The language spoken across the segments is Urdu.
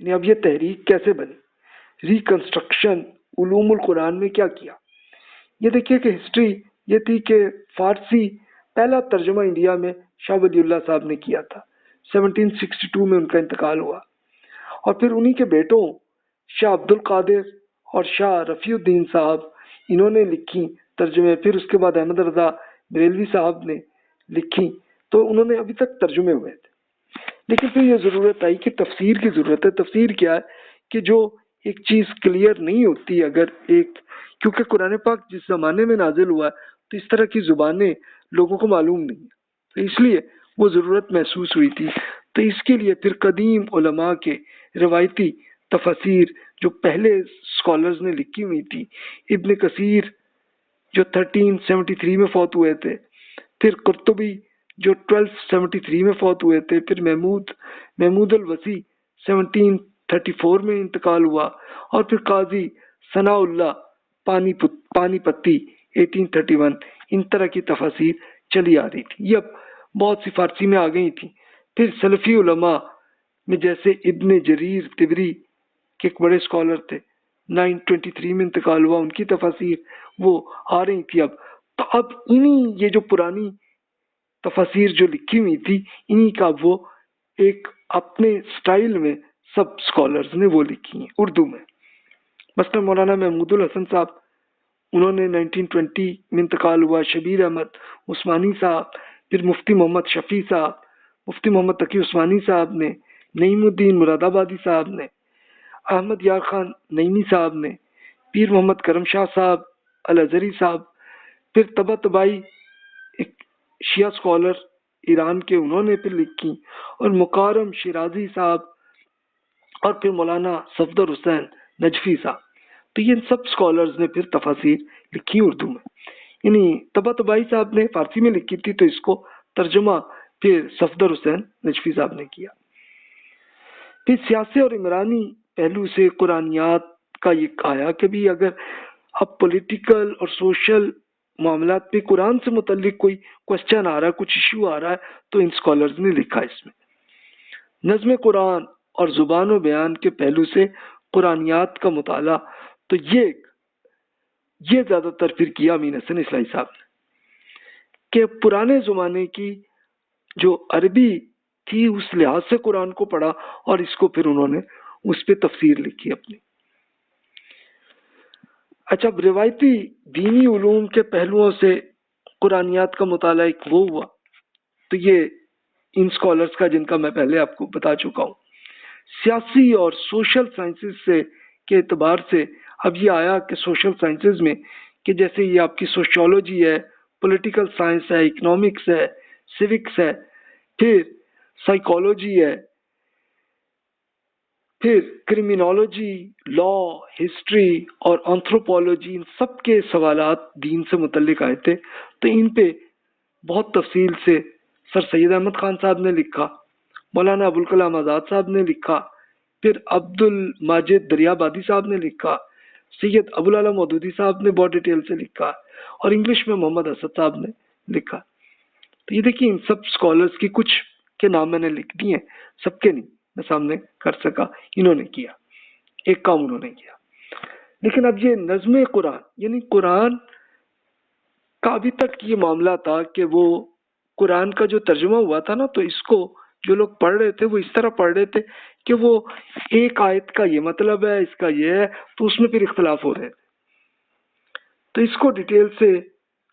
یعنی اب یہ تحریک کیسے بنی، ریکنسٹرکشن علوم القرآن میں کیا کیا۔ یہ دیکھیے کہ ہسٹری یہ تھی کہ فارسی پہلا ترجمہ انڈیا میں شاہ ولی اللہ صاحب نے کیا تھا، 1762 میں ان کا انتقال ہوا، اور پھر انہی کے بیٹوں شاہ عبد القادر اور شاہ رفیع الدین صاحب انہوں نے لکھی ترجمے، پھر اس کے بعد احمد رضا بریلوی صاحب نے لکھی، تو انہوں نے ابھی تک ترجمے ہوئے تھے۔ لیکن پھر یہ ضرورت آئی کہ تفسیر کی ضرورت ہے۔ تفسیر کیا ہے کہ جو ایک چیز کلیئر نہیں ہوتی، اگر کیونکہ قرآن پاک جس زمانے میں نازل ہوا ہے تو اس طرح کی زبانیں لوگوں کو معلوم نہیں ہیں، تو اس لیے وہ ضرورت محسوس ہوئی تھی۔ تو اس کے لیے پھر قدیم علماء کے روایتی تفاسیر جو پہلے اسکالرز نے لکھی ہوئی تھی، ابن کثیر جو 1373 میں فوت ہوئے تھے، پھر قرطبی جو 1273 میں فوت ہوئے تھے، پھر محمود الوسیع 1734 میں انتقال ہوا، اور پھر قاضی ثناء اللہ پانی پتی 1831، ان طرح کی تفاسیر چلی آ رہی تھی، یہ اب بہت سی فارسی میں آ گئی تھی۔ پھر سلفی علماء میں جیسے ابن جریر طبری کے ایک بڑے اسکالر تھے، 923 میں انتقال ہوا، ان کی تفاسیر وہ آ رہی تھی اب۔ تو اب انہی یہ جو پرانی تفاسیر جو لکھی ہوئی تھی، انہی کا وہ ایک اپنے سٹائل میں سب اسکالرز نے وہ لکھی ہیں اردو میں۔ مثلا مولانا محمود الحسن صاحب انہوں نے 1920 میں انتقال ہوا، شبیر احمد عثمانی صاحب، پھر مفتی محمد شفیع صاحب، مفتی محمد تقی عثمانی صاحب نے، نعیم الدین مراد آبادی صاحب نے، احمد یار خان نعیمی صاحب نے، پیر محمد کرم شاہ صاحب الازہری صاحب، پھر طبع طبائی ایک شیعہ اسکالر ایران کے انہوں نے پھر لکھی، اور مکارم شیرازی صاحب، اور پھر مولانا صفدر حسین نجفی صاحب۔ تو یہ سب اسکالرز نے پھر تفاسیر لکھی اردو میں، یعنی طبع طبائی صاحب نے فارسی میں لکھی تھی، تو اس کو ترجمہ پھر صفدر حسین نجفی صاحب نے کیا۔ پھر سیاسی اور عمرانی پہلو سے قرآنیات کا یہ آیا کہ بھی اگر اب پولیٹیکل اور سوشل معاملات پہ قرآن سے متعلق کوئی کوشچن آ رہا ہے، کچھ ایشو آ رہا ہے، تو ان اسکالرز نے لکھا اس میں۔ نظم قرآن اور زبان و بیان کے پہلو سے قرآنیات کا مطالعہ، تو یہ زیادہ تر پھر کیا امین حسن اصلاحی صاحب نے، کہ پرانے زمانے کی جو عربی تھی اس لحاظ سے قرآن کو پڑھا، اور اس کو پھر انہوں نے اس پہ تفسیر لکھی اپنی۔ اچھا، اب روایتی دینی علوم کے پہلوؤں سے قرآنیات کا مطالعہ ایک وہ ہوا، تو یہ ان اسکالرز کا جن کا میں پہلے آپ کو بتا چکا ہوں۔ سیاسی اور سوشل سائنسز سے کے اعتبار سے اب یہ آیا کہ سوشل سائنسز میں کہ جیسے یہ آپ کی سوشیولوجی ہے، پولیٹیکل سائنس ہے، اکنامکس ہے، سیوکس ہے، پھر سائیکالوجی ہے، پھر کرمینالوجی، لا، ہسٹری اور انتھروپولوجی، ان سب کے سوالات دین سے متعلق آئے تھے، تو ان پہ بہت تفصیل سے سر سید احمد خان صاحب نے لکھا، مولانا ابوالکلام آزاد صاحب نے لکھا، پھر عبد الماجد دریابادی صاحب نے لکھا، سید ابوالعلا مودودی صاحب نے بہت ڈیٹیل سے لکھا، اور انگلش میں محمد اسد صاحب نے لکھا۔ تو یہ دیکھیے ان سب اسکالرز کی کچھ کے نام میں نے لکھ دیے ہیں، سب کے نہیں میں سامنے کر سکا، انہوں نے کیا ایک کام انہوں نے کیا۔ لیکن اب یہ نظم قرآن، یعنی قرآن کا ابھی تک یہ معاملہ تھا کہ وہ قرآن کا جو ترجمہ ہوا تھا نا، تو اس کو جو لوگ پڑھ رہے تھے وہ اس طرح پڑھ رہے تھے کہ وہ ایک آیت کا یہ مطلب ہے، اس کا یہ ہے، تو اس میں پھر اختلاف ہو رہے تھے۔ تو اس کو ڈیٹیل سے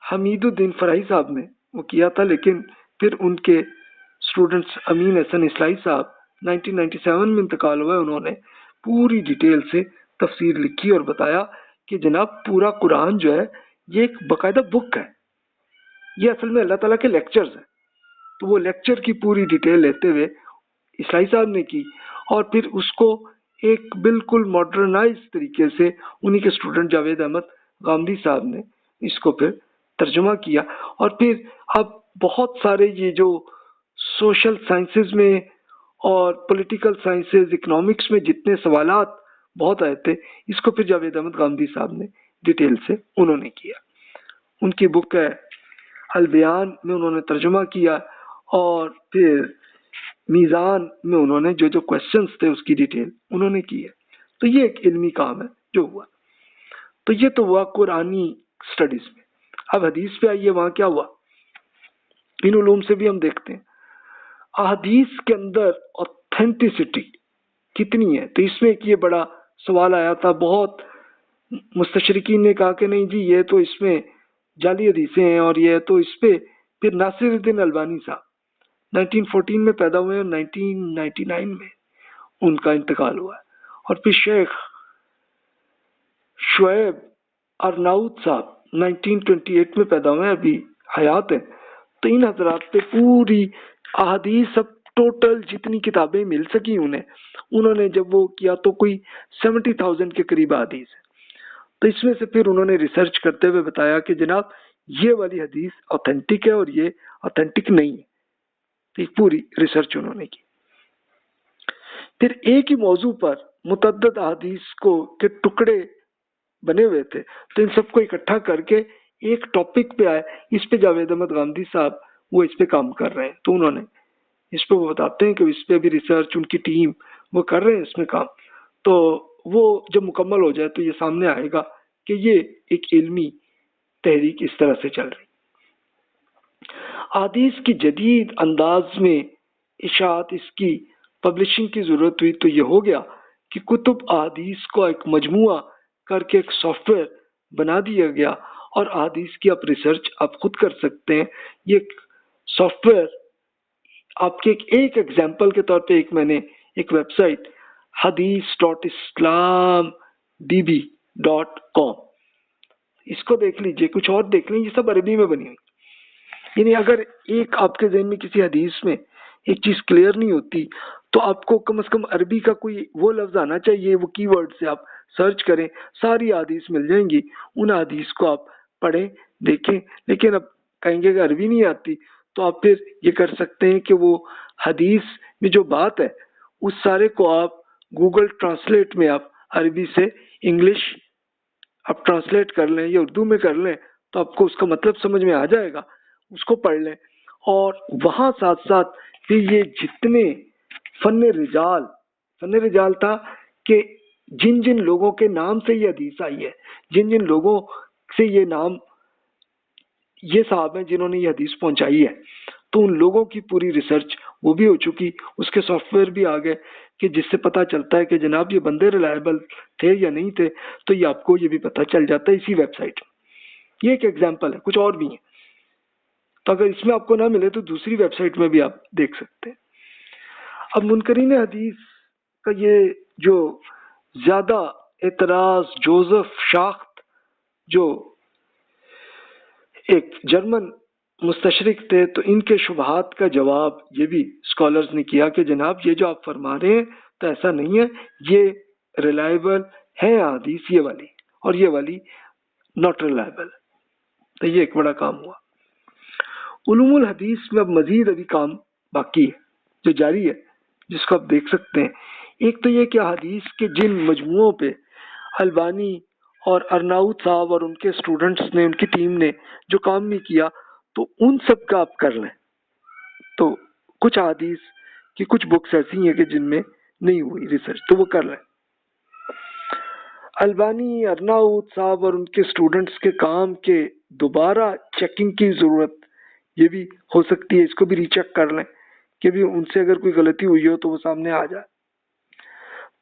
حمید الدین فرحی صاحب نے وہ کیا تھا، لیکن پھر ان کے اسٹوڈنٹس امین حسن اصلاحی صاحب 1997 میں انتقال ہوا، انہوں نے پوری ڈیٹیل سے تفسیر لکھی اور بتایا کہ جناب پورا قرآن جو ہے یہ ایک باقاعدہ بک ہے، یہ اصل میں اللہ تعالیٰ کے لیکچرز ہیں۔ تو وہ لیکچر کی پوری ڈیٹیل لیتے ہوئے اصلاحی صاحب نے کی، اور پھر اس کو ایک بالکل ماڈرنائز طریقے سے انہی کے اسٹوڈنٹ جاوید احمد غامدی صاحب نے اس کو پھر ترجمہ کیا۔ اور پھر اب بہت سارے یہ جو سوشل سائنسز میں اور پولیٹیکل سائنسز، اکنامکس میں جتنے سوالات بہت آئے تھے، اس کو پھر جاوید احمد غامدی صاحب نے ڈیٹیل سے انہوں نے کیا۔ ان کی بک ہے البیان میں انہوں نے ترجمہ کیا، اور پھر میزان میں انہوں نے جو جو کوشچنس تھے اس کی ڈیٹیل انہوں نے کی ہے. تو یہ ایک علمی کام ہے جو ہوا. تو یہ تو ہوا قرآنی سٹڈیز میں. اب حدیث پہ آئیے، وہاں کیا ہوا. ان علوم سے بھی ہم دیکھتے ہیں احادیث کے اندر اوتھینٹسٹی کتنی ہے. تو اس میں ایک یہ بڑا سوال آیا تھا. بہت مستشرقین نے کہا کہ نہیں جی یہ تو اس میں جعلی حدیثیں ہیں، اور یہ تو اس پہ پھر ناصر الدین البانی صاحب 1914 میں پیدا ہوئے اور 1999 میں ان کا انتقال ہوا ہے. اور پھر شیخ شعیب ارناؤت صاحب 1928 میں پیدا ہوئے ہیں، ابھی حیات ہیں. تو ان حضرات پہ پوری احادیث سب ٹوٹل جتنی کتابیں مل سکی انہوں نے جب وہ کیا تو کوئی 70,000 کے قریب احادیث ہے. تو اس میں سے پھر انہوں نے ریسرچ کرتے ہوئے بتایا کہ جناب یہ والی حدیث اوتھینٹک ہے اور یہ اوتھینٹک نہیں ہے. تو ایک پوری ریسرچ انہوں نے کی. پھر ایک ہی موضوع پر متعدد احادیث کے ٹکڑے بنے ہوئے تھے، تو ان سب کو اکٹھا کر کے ایک ٹاپک پہ آئے. اس پہ جاوید احمد غامدی صاحب وہ اس پہ کام کر رہے ہیں. تو انہوں نے اس پہ وہ بتاتے ہیں کہ اس پہ بھی ریسرچ ان کی ٹیم وہ کر رہے ہیں اس میں کام. تو وہ جب مکمل ہو جائے تو یہ سامنے آئے گا کہ یہ ایک علمی تحریک اس طرح سے چل رہی. احادیث کی جدید انداز میں اشاعت اس کی پبلشنگ کی ضرورت ہوئی. تو یہ ہو گیا کہ کتب احادیث کو ایک مجموعہ کر کے ایک سافٹ ویئر بنا دیا گیا، اور احادیث کی آپ ریسرچ آپ خود کر سکتے ہیں. یہ سافٹ ویئر آپ کے ایک ایگزامپل کے طور پہ میں نے ایک ویب سائٹ hadith.islamdb.com اس کو دیکھ لیجئے، کچھ اور دیکھ لیں، یہ سب عربی میں بنی ہوئی. یعنی اگر ایک آپ کے ذہن میں کسی حدیث میں ایک چیز کلیئر نہیں ہوتی تو آپ کو کم از کم عربی کا کوئی وہ لفظ آنا چاہیے، وہ کی ورڈ سے آپ سرچ کریں، ساری حدیث مل جائیں گی. ان حدیث کو آپ پڑھیں دیکھیں. لیکن اب کہیں گے کہ عربی نہیں آتی تو آپ پھر یہ کر سکتے ہیں کہ وہ حدیث میں جو بات ہے اس سارے کو آپ گوگل ٹرانسلیٹ میں آپ عربی سے انگلش آپ ٹرانسلیٹ کر لیں یا اردو میں کر لیں تو آپ کو اس کا مطلب سمجھ میں آ جائے گا. اس کو پڑھ لیں. اور وہاں ساتھ ساتھ پھر یہ جتنے فن رجال تھا کہ جن جن لوگوں کے نام سے یہ حدیث آئی ہے، جن جن لوگوں سے یہ نام یہ صاحب ہیں جنہوں نے یہ حدیث پہنچائی ہے، تو ان لوگوں کی پوری ریسرچ وہ بھی ہو چکی. اس کے سافٹ ویئر بھی آ گئے کہ جس سے پتہ چلتا ہے کہ جناب یہ بندے ریلائبل تھے یا نہیں تھے. تو یہ آپ کو یہ بھی پتہ چل جاتا ہے اسی ویب سائٹ. یہ ایک ایگزامپل ہے، کچھ اور بھی ہیں. تو اگر اس میں آپ کو نہ ملے تو دوسری ویب سائٹ میں بھی آپ دیکھ سکتے ہیں. اب منکرین حدیث کا یہ جو زیادہ اعتراض جوزف شاخت جو ایک جرمن مستشرق تھے، تو ان کے شبہات کا جواب یہ بھی اسکالرز نے کیا کہ جناب یہ جو آپ فرما رہے ہیں تو ایسا نہیں ہے، یہ ریلائبل ہے حدیث یہ والی، اور یہ والی ناٹ ریلائبل. تو یہ ایک بڑا کام ہوا. علوم الحدیث میں اب مزید ابھی کام باقی ہے جو جاری ہے، جس کو آپ دیکھ سکتے ہیں. ایک تو یہ کہ حدیث کے جن مجموعوں پہ البانی اور ارناؤت صاحب اور ان کے اسٹوڈنٹس نے، ان کی ٹیم نے جو کام نہیں کیا، تو ان سب کا آپ کر لیں. تو کچھ حدیث کی کچھ بکس ایسی ہیں کہ جن میں نہیں ہوئی ریسرچ، تو وہ کر لیں. البانی، ارناؤت صاحب اور ان کے اسٹوڈنٹس کے کام کے دوبارہ چیکنگ کی ضرورت یہ بھی ہو سکتی ہے. اس کو بھی ری چیک کر لیں کہ بھی ان سے اگر کوئی غلطی ہوئی ہو تو وہ سامنے آ جائے.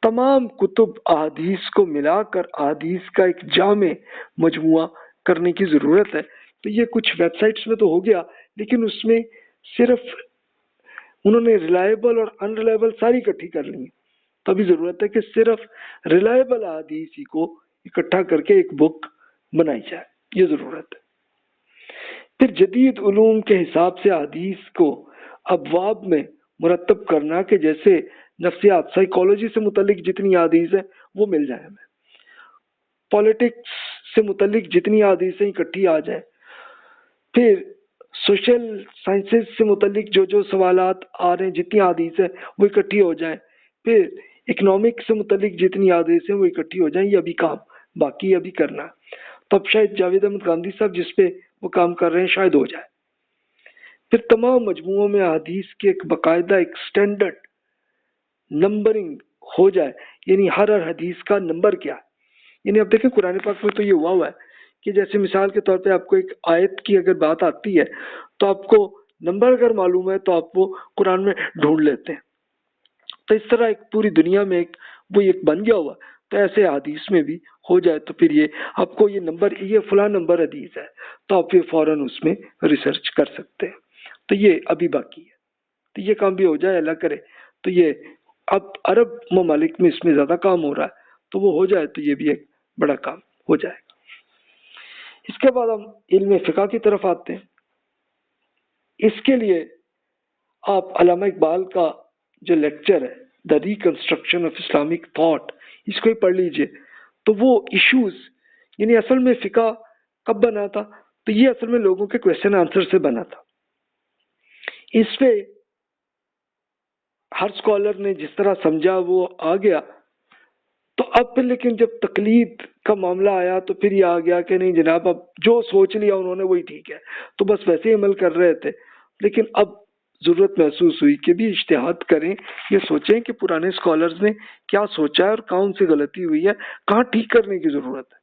تمام کتب احادیث کو ملا کر احادیث کا ایک جامع مجموعہ کرنے کی ضرورت ہے. تو یہ کچھ ویب سائٹس میں تو ہو گیا، لیکن اس میں صرف انہوں نے ریلائبل اور ان ریلائبل ساری اکٹھی کر لی ہیں. تو ابھی ضرورت ہے کہ صرف ریلائبل احادیث کو اکٹھا کر کے ایک بک بنائی جائے، یہ ضرورت ہے. پھر جدید علوم کے حساب سے حدیث کو ابواب میں مرتب کرنا کہ جیسے نفسیات، سائیکالوجی سے متعلق جتنی حدیث ہیں وہ مل جائیں ہمیں، پالیٹکس سے متعلق جتنی حدیثیں اکٹھی آ جائیں، پھر سوشل سائنسز سے متعلق جو سوالات آ رہے ہیں جتنی حدیث ہیں وہ اکٹھی ہو جائیں، پھر اکنامک سے متعلق جتنی حدیث ہیں وہ اکٹھی ہو جائیں. یہ ابھی کام باقی ابھی کرنا ہے. تو اب شاید جاوید احمد غامدی صاحب جس پہ وہ کام کر رہے ہیں شاید ہو جائے. پھر تمام مجموعوں میں احادیث کی ایک باقاعدہ ایک سٹینڈرڈ نمبرنگ ہو جائے، یعنی ہر حدیث کا نمبر کیا ہے. یعنی اب دیکھیں قرآن پاک میں تو یہ ہوا ہے کہ جیسے مثال کے طور پہ آپ کو ایک آیت کی اگر بات آتی ہے تو آپ کو نمبر اگر معلوم ہے تو آپ وہ قرآن میں ڈھونڈ لیتے ہیں. تو اس طرح ایک پوری دنیا میں وہ ایک بن گیا ہوا. تو ایسے حدیث میں بھی ہو جائے تو پھر یہ آپ کو یہ نمبر، یہ فلاں نمبر حدیث ہے تو آپ یہ فوراً اس میں ریسرچ کر سکتے ہیں. تو یہ ابھی باقی ہے. تو یہ کام بھی ہو جائے اللہ کرے تو یہ اب عرب ممالک میں اس میں زیادہ کام ہو رہا ہے، تو وہ ہو جائے تو یہ بھی ایک بڑا کام ہو جائے گا. اس کے بعد ہم علم فقہ کی طرف آتے ہیں. اس کے لیے آپ علامہ اقبال کا جو لیکچر ہے دا ریکنسٹرکشن آف اسلامک تھاٹ، اس کو ہی پڑھ لیجئے. تو وہ ایشوز، یعنی اصل میں فقہ کب بنا تھا، تو یہ اصل میں لوگوں کے کویشچن آنسر سے بنا تھا. اس پہ ہر اسکالر نے جس طرح سمجھا وہ آ گیا. تو اب پھر لیکن جب تقلید کا معاملہ آیا تو پھر یہ آ گیا کہ نہیں جناب اب جو سوچ لیا انہوں نے وہی ٹھیک ہے، تو بس ویسے ہی عمل کر رہے تھے. لیکن اب ضرورت محسوس ہوئی کہ بھی اجتہاد کریں، یہ سوچیں کہ پرانے اسکالرز نے کیا سوچا ہے اور کون سی غلطی ہوئی ہے، کہاں ٹھیک کرنے کی ضرورت ہے.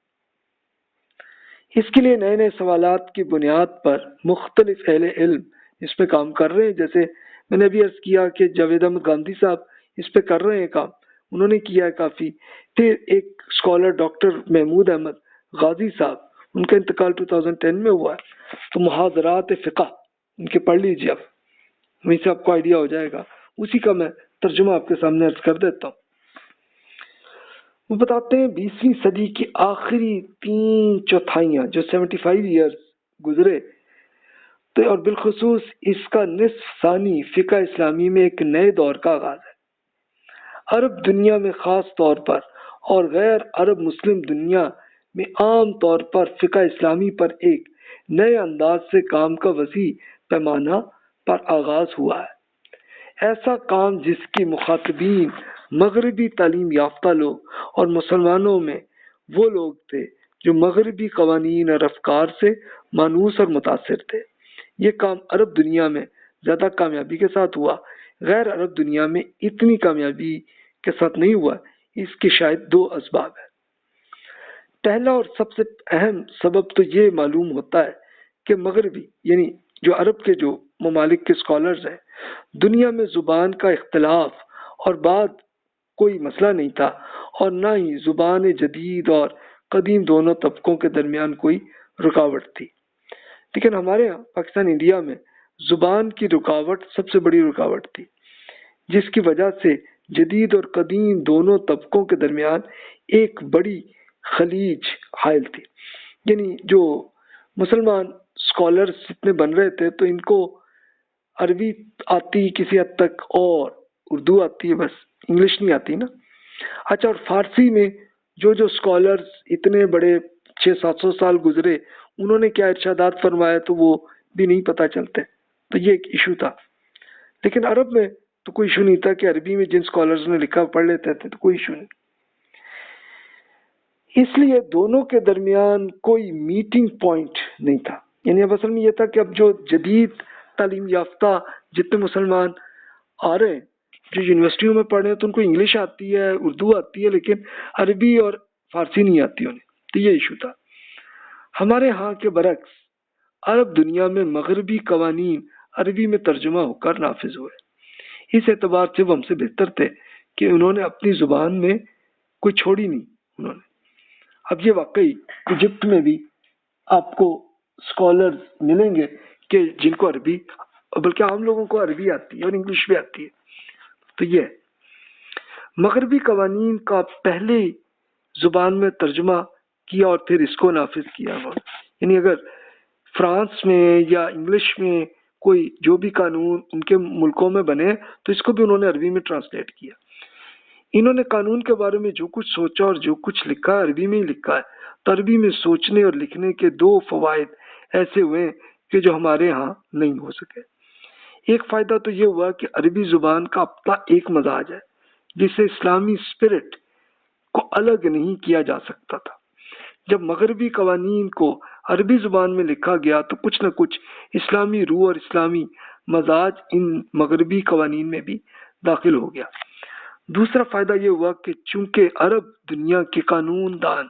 اس کے لیے نئے نئے سوالات کی بنیاد پر مختلف اہل علم اس پہ کام کر رہے ہیں. جیسے میں نے ابھی عرض کیا کہ جاوید احمد گاندھی صاحب اس پہ کر رہے ہیں کام، انہوں نے کیا ہے کافی. پھر ایک اسکالر ڈاکٹر محمود احمد غازی صاحب، ان کا انتقال 2010 میں ہوا ہے. تو محاضرات فقہ ان کے پڑھ لیجیے، اب وہیں سے آپ کو آئیڈیا ہو جائے گا. اسی کا میں ترجمہ آپ کے سامنے عرض کر دیتا ہوں. وہ بتاتے ہیں 20ویں صدی کی آخری 3/4 جو 75 ایئرز گزرے تو اور بالخصوص اس کا نصف ثانی فقہ اسلامی میں ایک نئے دور کا آغاز ہے. عرب دنیا میں خاص طور پر اور غیر عرب مسلم دنیا میں عام طور پر فقہ اسلامی پر ایک نئے انداز سے کام کا وسیع پیمانہ پر آغاز ہوا ہے. ایسا کام جس کی مخاطبین مغربی تعلیم یافتہ لوگ اور مسلمانوں میں وہ لوگ تھے جو مغربی قوانین اور افکار سے مانوس اور متاثر تھے. یہ کام عرب دنیا میں زیادہ کامیابی کے ساتھ ہوا، غیر عرب دنیا میں اتنی کامیابی کے ساتھ نہیں ہوا. اس کے شاید 2 اسباب ہیں. پہلا اور سب سے اہم سبب تو یہ معلوم ہوتا ہے کہ مغربی یعنی جو عرب کے جو ممالک کے اسکالرز ہیں، دنیا میں زبان کا اختلاف اور بعد کوئی مسئلہ نہیں تھا، اور نہ ہی زبان جدید اور قدیم دونوں طبقوں کے درمیان کوئی رکاوٹ تھی. لیکن ہمارے یہاں پاکستان انڈیا میں زبان کی رکاوٹ سب سے بڑی رکاوٹ تھی، جس کی وجہ سے جدید اور قدیم دونوں طبقوں کے درمیان ایک بڑی خلیج حائل تھی. یعنی جو مسلمان اسکالرز جتنے بن رہے تھے تو ان کو عربی آتی کسی حد تک اور اردو آتی ہے، بس انگلش نہیں آتی نا. اچھا، اور فارسی میں جو اسکالرز اتنے بڑے 600-700 سال گزرے انہوں نے کیا ارشادات فرمایا تو وہ بھی نہیں پتہ چلتے. تو یہ ایک ایشو تھا. لیکن عرب میں تو کوئی ایشو نہیں تھا کہ عربی میں جن اسکالرز نے لکھا پڑھ لیتے تھے، تو کوئی ایشو نہیں. اس لیے دونوں کے درمیان کوئی میٹنگ پوائنٹ نہیں تھا. یعنی اب اصل میں یہ تھا کہ اب جو جدید تعلیم یافتہ جتنے مسلمان آ رہے ہیں جو یونیورسٹیوں میں پڑھ رہے ہیں تو ان کو انگلش آتی ہے، اردو آتی ہے، لیکن عربی اور فارسی نہیں آتی انہیں. تو یہ ایشو تھا. ہمارے ہاں کے برعکس عرب دنیا میں مغربی قوانین عربی میں ترجمہ ہو کر نافذ ہوئے. اس اعتبار سے وہ ہم سے بہتر تھے کہ انہوں نے اپنی زبان میں کوئی چھوڑی نہیں انہوں نے. اب یہ واقعی ایجپٹ میں بھی آپ کو اسکالرز ملیں گے کہ جن کو عربی، بلکہ عام لوگوں کو عربی آتی ہے اور انگلش بھی آتی ہے. تو یہ مغربی قوانین کا پہلے زبان میں ترجمہ کیا اور پھر اس کو نافذ کیا. یعنی اگر فرانس میں یا انگلش میں کوئی جو بھی قانون ان کے ملکوں میں بنے تو اس کو بھی انہوں نے عربی میں ٹرانسلیٹ کیا. انہوں نے قانون کے بارے میں جو کچھ سوچا اور جو کچھ لکھا عربی میں ہی لکھا ہے. تو عربی میں سوچنے اور لکھنے کے 2 فوائد ایسے ہوئے کہ جو ہمارے ہاں نہیں ہو سکے. ایک فائدہ تو یہ ہوا کہ عربی زبان کا اپنا ایک مزاج ہے جسے اسلامی اسپرٹ کو الگ نہیں کیا جا سکتا تھا. جب مغربی قوانین کو عربی زبان میں لکھا گیا تو کچھ نہ کچھ اسلامی روح اور اسلامی مزاج ان مغربی قوانین میں بھی داخل ہو گیا۔ دوسرا فائدہ یہ ہوا کہ چونکہ عرب دنیا کے قانون دان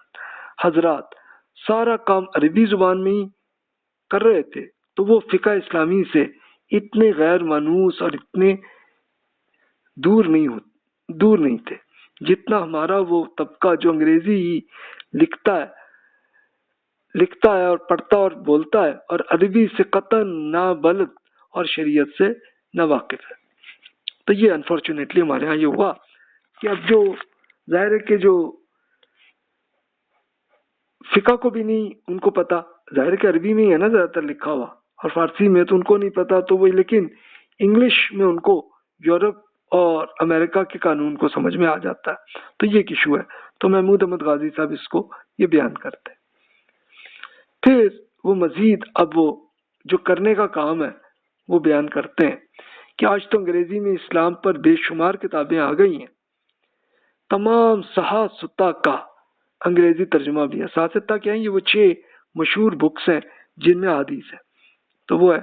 حضرات سارا کام عربی زبان میں ہی کر رہے تھے تو وہ فقہ اسلامی سے اتنے غیر مانوس اور اتنے دور نہیں تھے جتنا ہمارا وہ طبقہ جو انگریزی ہی لکھتا ہے اور پڑھتا اور بولتا ہے اور عربی سے قطعاً نہ بلد اور شریعت سے نہ واقف ہے۔ تو یہ انفارچونیٹلی ہمارے ہاں یہ ہوا کہ اب جو ظاہر ہے کہ جو فقہ کو بھی نہیں ان کو پتا، ظاہر کہ عربی میں ہی ہے نا زیادہ تر لکھا ہوا اور فارسی میں تو ان کو نہیں پتا، تو وہ لیکن انگلش میں ان کو یورپ اور امریکہ کے قانون کو سمجھ میں آ جاتا ہے۔ تو یہ ایک ایشو ہے، تو محمود احمد غازی صاحب اس کو یہ بیان کرتے ہیں۔ پھر وہ مزید اب وہ جو کرنے کا کام ہے وہ بیان کرتے ہیں کہ آج تو انگریزی میں اسلام پر بے شمار کتابیں آ گئی ہیں، تمام صحاح ستہ کا انگریزی ترجمہ بھی ہے۔ صحاح ستہ کیا ہیں؟ یہ وہ 6 مشہور بکس ہیں جن میں حدیث ہے، تو وہ ہے۔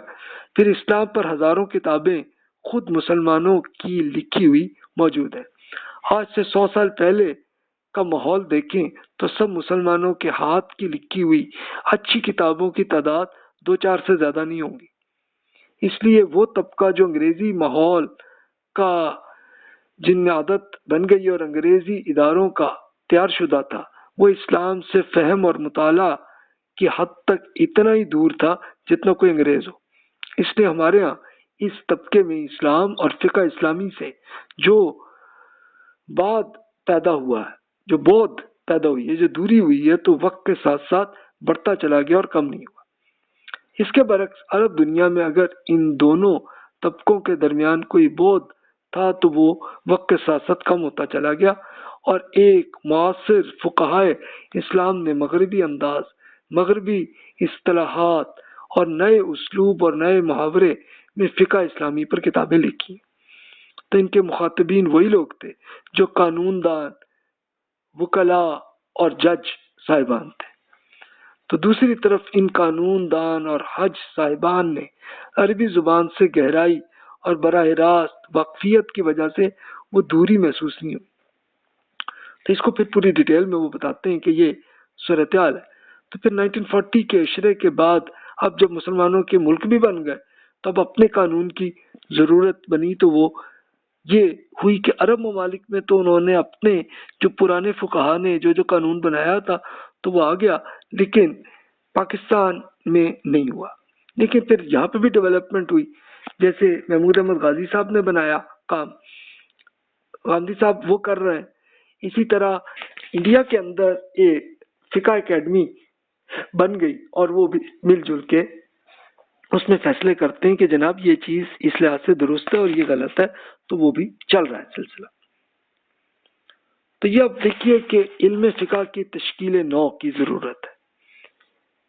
پھر اسلام پر ہزاروں کتابیں خود مسلمانوں کی لکھی ہوئی موجود ہیں۔ آج سے 100 سال پہلے کا ماحول دیکھیں تو سب مسلمانوں کے ہاتھ کی لکھی ہوئی اچھی کتابوں کی تعداد 2-4 سے زیادہ نہیں ہوں گی۔ اس لیے وہ طبقہ جو انگریزی ماحول کا جن میں عادت بن گئی اور انگریزی اداروں کا تیار شدہ تھا، وہ اسلام سے فہم اور مطالعہ کی حد تک اتنا ہی دور تھا جتنا کوئی انگریز ہو۔ اس لیے ہمارے ہاں اس طبقے میں اسلام اور فقہ اسلامی سے جو بعد پیدا ہوا ہے، جو بود پیدا ہوئی ہے، جو دوری ہوئی ہے، تو وقت کے ساتھ ساتھ بڑھتا چلا گیا اور کم نہیں ہوا۔ اس کے برعکس عرب دنیا میں اگر ان دونوں طبقوں کے درمیان کوئی بود تھا تو وہ وقت کے ساتھ ساتھ کم ہوتا چلا گیا، اور ایک معاصر فقہائے اسلام نے مغربی انداز، مغربی اصطلاحات اور نئے اسلوب اور نئے محاورے میں فقہ اسلامی پر کتابیں لکھی۔ تو ان کے مخاطبین وہی لوگ تھے جو قانون دان، وکلاء اور جج صاحبان تھے۔ تو دوسری طرف ان قانون دان اور حج صاحبان نے عربی زبان سے گہرائی اور براہ راست واقفیت کی وجہ سے وہ دوری محسوس نہیں ہوئی۔ تو اس کو پھر پوری ڈیٹیل میں وہ بتاتے ہیں کہ یہ صورتحال ہے۔ تو پھر 1940 کے عشرے کے بعد اب جب مسلمانوں کے ملک بھی بن گئے تو اب اپنے قانون کی ضرورت بنی، تو وہ یہ ہوئی کہ عرب ممالک میں تو انہوں نے اپنے جو پرانے فقہا نے جو قانون بنایا تھا تو وہ آ گیا، لیکن پاکستان میں نہیں ہوا۔ لیکن پھر یہاں پہ بھی ڈیولپمنٹ ہوئی، جیسے محمود احمد غازی صاحب نے بنایا کام، غامدی صاحب وہ کر رہے ہیں۔ اسی طرح انڈیا کے اندر ایک فقہ اکیڈمی بن گئی اور وہ بھی مل جل کے اس میں فیصلے کرتے ہیں کہ جناب یہ چیز اس لحاظ سے درست ہے اور یہ غلط ہے، تو وہ بھی چل رہا ہے سلسلہ۔ تو یہ اب دیکھیے کہ علم فقہ کی تشکیل نو کی ضرورت ہے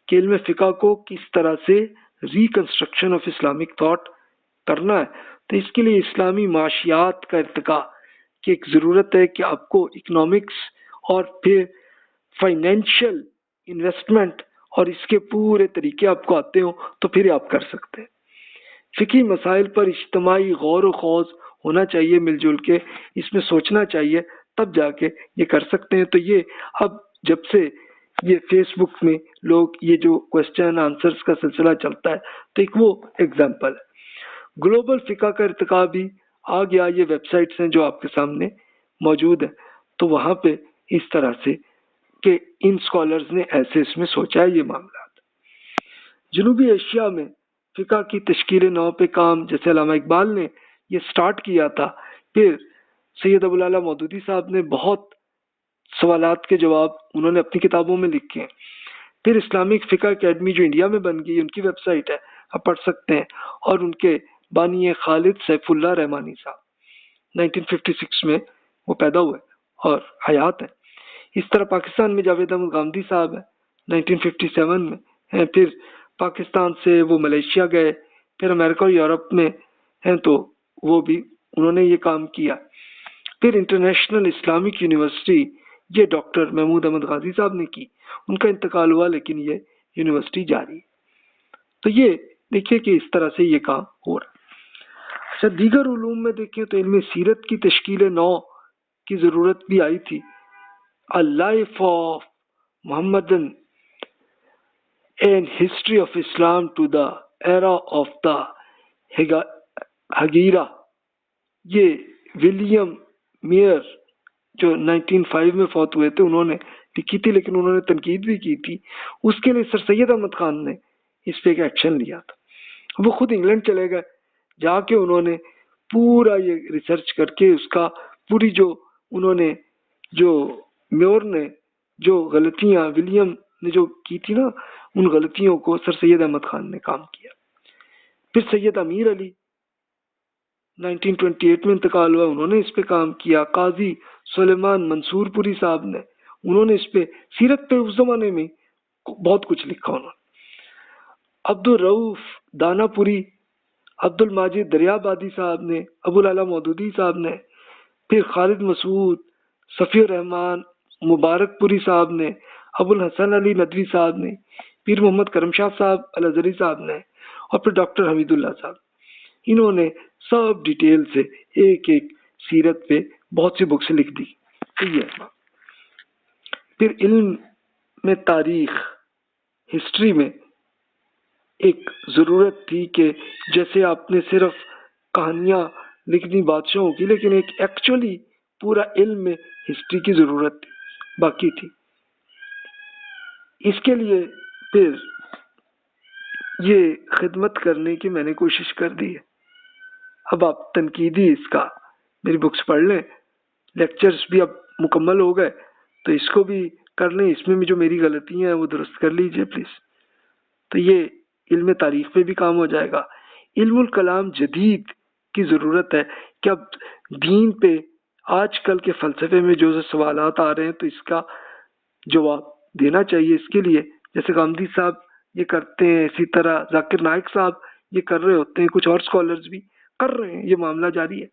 کہ علم فقہ کو کس طرح سے ریکنسٹرکشن آف اسلامک تھاٹ کرنا ہے۔ تو اس کے لیے اسلامی معاشیات کا ارتقاء کی ایک ضرورت ہے کہ آپ کو اکنامکس اور پھر فائنینشیل انویسٹمنٹ اور اس کے پورے طریقے آپ کو آتے ہوں تو پھر آپ کر سکتے ہیں۔ فقہی مسائل پر اجتماعی غور و خوض ہونا چاہیے، مل جل کے اس میں سوچنا چاہیے، تب جا کے یہ کر سکتے ہیں۔ تو یہ اب جب سے یہ فیس بک میں لوگ یہ جو کوسچن آنسرز کا سلسلہ چلتا ہے تو ایک وہ ایگزامپل ہے۔ گلوبل فقہ کا ارتقاء بھی آ گیا، یہ ویب سائٹس ہیں جو آپ کے سامنے موجود ہیں، تو وہاں پہ اس طرح سے کہ ان اسکالرز نے ایسے اس میں سوچا ہے یہ معاملات۔ جنوبی ایشیا میں فقہ کی تشکیل نو پہ کام جیسے علامہ اقبال نے یہ سٹارٹ کیا تھا، پھر سید ابوالعلا مودودی صاحب نے بہت سوالات کے جواب انہوں نے اپنی کتابوں میں لکھے ہیں۔ پھر اسلامک فقہ اکیڈمی جو انڈیا میں بن گئی، ان کی ویب سائٹ ہے، آپ پڑھ سکتے ہیں، اور ان کے بانی خالد سیف اللہ رحمانی صاحب 1956 میں وہ پیدا ہوئے اور حیات ہیں۔ اس طرح پاکستان میں جاوید احمد غامدی صاحب ہیں 1957 میں ہیں، پھر پاکستان سے وہ ملیشیا گئے، پھر امریکہ اور یورپ میں ہیں تو وہ بھی انہوں نے یہ کام کیا۔ پھر انٹرنیشنل اسلامک یونیورسٹی یہ ڈاکٹر محمود احمد غازی صاحب نے کی، ان کا انتقال ہوا لیکن یہ یونیورسٹی جاری ہے۔ تو یہ دیکھیے کہ اس طرح سے یہ کام ہو رہا ہے۔ اچھا، دیگر علوم میں دیکھیں تو علم سیرت کی تشکیل نو کی ضرورت بھی آئی تھی۔ A life of Muhammadan and history of Islam to the era of the ہگیرا، یہ ولیم میئر جو 1905 میں فوت ہوئے تھے انہوں نے لکھی تھی، لیکن انہوں نے تنقید بھی کی تھی۔ اس کے لیے سر سید احمد خان نے اس پہ ایک ایکشن لیا تھا۔ وہ خود انگلینڈ چلے گئے، جا کے انہوں نے پورا یہ ریسرچ کر کے اس کا پوری جو انہوں نے جو میور نے جو غلطیاں ولیم نے جو کی تھی نا، ان غلطیوں کو سر سید احمد خان نے کام کیا۔ پھر سید امیر علی 1928 میں انتقال ہوا، انہوں نے اس پہ کام کیا۔ قاضی سلیمان منصور پوری صاحب نے، انہوں نے اس پہ سیرت پہ اس زمانے میں بہت کچھ لکھا انہوں نے۔ عبد الرؤف دانا پوری، عبد الماجد دریابادی صاحب نے، ابو العلا مودودی صاحب نے، پھر خالد مسعود، صفی الرحمان مبارک پوری صاحب نے، ابو الحسن علی ندوی صاحب نے، پیر محمد کرم شاہ صاحب الازہری صاحب نے، اور پھر ڈاکٹر حمید اللہ صاحب، انہوں نے سب ڈیٹیل سے ایک ایک سیرت پہ بہت سی بکس لکھ دی۔ پھر علم میں تاریخ، ہسٹری میں ایک ضرورت تھی کہ جیسے آپ نے صرف کہانیاں لکھنی بادشاہوں کی، لیکن ایک ایکچولی پورا علم میں ہسٹری کی ضرورت باقی تھی۔ اس کے لیے پھر یہ خدمت کرنے کی میں نے کوشش کر دی ہے۔ اب آپ تنقیدی اس کا میری بکس پڑھ لیں، لیکچرز بھی اب مکمل ہو گئے تو اس کو بھی کر لیں، اس میں بھی جو میری غلطیاں ہیں وہ درست کر لیجئے پلیز۔ تو یہ علم تاریخ پہ بھی کام ہو جائے گا۔ علم الکلام جدید کی ضرورت ہے کہ اب دین پہ آج کل کے فلسفے میں جو سوالات آ رہے ہیں تو اس کا جواب دینا چاہیے۔ اس کے لیے جیسے غامدی صاحب یہ کرتے ہیں، اسی طرح ذاکر نائک صاحب یہ کر رہے ہوتے ہیں، کچھ اور اسکالرز بھی کر رہے ہیں، یہ معاملہ جاری ہے۔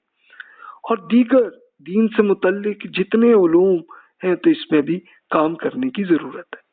اور دیگر دین سے متعلق جتنے علوم ہیں تو اس میں بھی کام کرنے کی ضرورت ہے۔